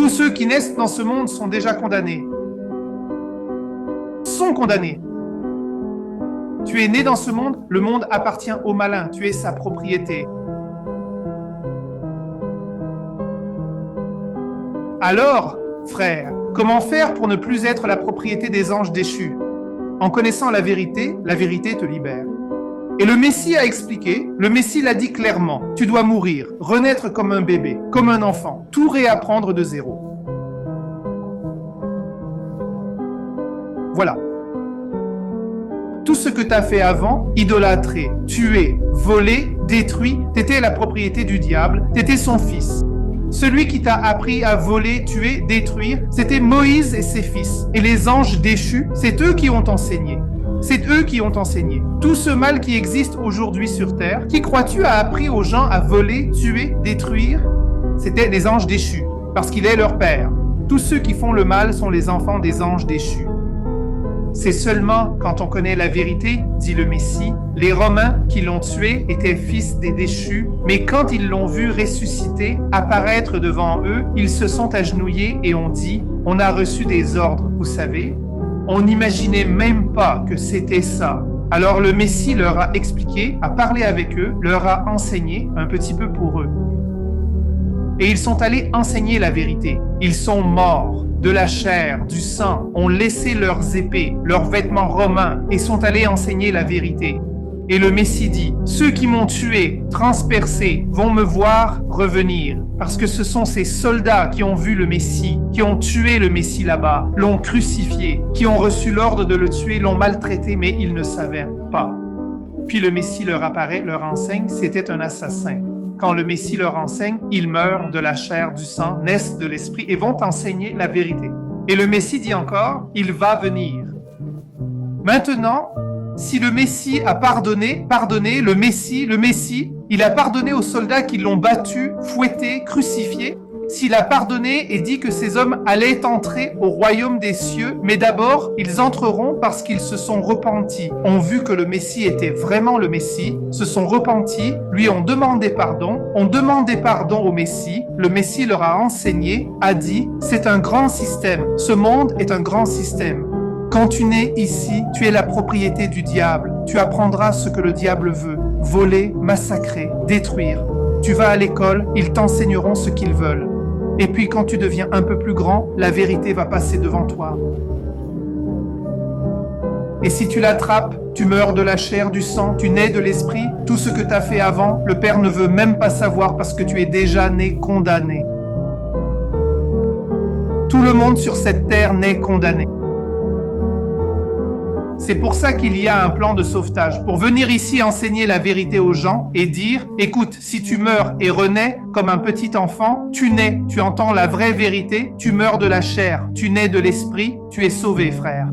Tous ceux qui naissent dans ce monde sont déjà condamnés. Sont condamnés. Tu es né dans ce monde, le monde appartient au malin, tu es sa propriété. Alors, frère, comment faire pour ne plus être la propriété des anges déchus? En connaissant la vérité te libère. Et le Messie a expliqué, le Messie l'a dit clairement, tu dois mourir, renaître comme un bébé, comme un enfant, tout réapprendre de zéro. Voilà. Tout ce que tu as fait avant, idolâtré, tué, volé, détruit, t'étais la propriété du diable, t'étais son fils. Celui qui t'a appris à voler, tuer, détruire, c'était Moïse et ses fils. Et les anges déchus, c'est eux qui ont enseigné. C'est eux qui ont enseigné. Tout ce mal qui existe aujourd'hui sur terre, qui crois-tu a appris aux gens à voler, tuer, détruire? C'était les anges déchus, parce qu'il est leur père. Tous ceux qui font le mal sont les enfants des anges déchus. C'est seulement quand on connaît la vérité, dit le Messie, les Romains qui l'ont tué étaient fils des déchus, mais quand ils l'ont vu ressusciter, apparaître devant eux, ils se sont agenouillés et ont dit, on a reçu des ordres, vous savez. On n'imaginait même pas que c'était ça. Alors le Messie leur a expliqué, a parlé avec eux, leur a enseigné un petit peu pour eux. Et ils sont allés enseigner la vérité. Ils sont morts. De la chair, du sang, ont laissé leurs épées, leurs vêtements romains et sont allés enseigner la vérité. Et le Messie dit, ceux qui m'ont tué, transpercé, vont me voir revenir. Parce que ce sont ces soldats qui ont vu le Messie, qui ont tué le Messie là-bas, l'ont crucifié, qui ont reçu l'ordre de le tuer, l'ont maltraité, mais ils ne savaient pas. Puis le Messie leur apparaît, leur enseigne, c'était un assassin. Quand le Messie leur enseigne, ils meurent de la chair, du sang, naissent de l'esprit et vont enseigner la vérité. Et le Messie dit encore, il va venir. Maintenant, si le Messie a pardonné, le Messie, il a pardonné aux soldats qui l'ont battu, fouetté, crucifié. S'il a pardonné et dit que ces hommes allaient entrer au royaume des cieux, mais d'abord, ils entreront parce qu'ils se sont repentis, ont vu que le Messie était vraiment le Messie, se sont repentis, lui ont demandé pardon au Messie, le Messie leur a enseigné, a dit, c'est un grand système, ce monde est un grand système. Quand tu nais ici, tu es la propriété du diable, tu apprendras ce que le diable veut, voler, massacrer, détruire. Tu vas à l'école, ils t'enseigneront ce qu'ils veulent. Et puis quand tu deviens un peu plus grand, la vérité va passer devant toi. Et si tu l'attrapes, tu meurs de la chair, du sang, tu nais de l'esprit, tout ce que tu as fait avant, le Père ne veut même pas savoir parce que tu es déjà né condamné. Tout le monde sur cette terre naît condamné. C'est pour ça qu'il y a un plan de sauvetage, pour venir ici enseigner la vérité aux gens et dire, écoute, si tu meurs et renais comme un petit enfant, tu nais, tu entends la vraie vérité, tu meurs de la chair, tu nais de l'esprit, tu es sauvé, frère.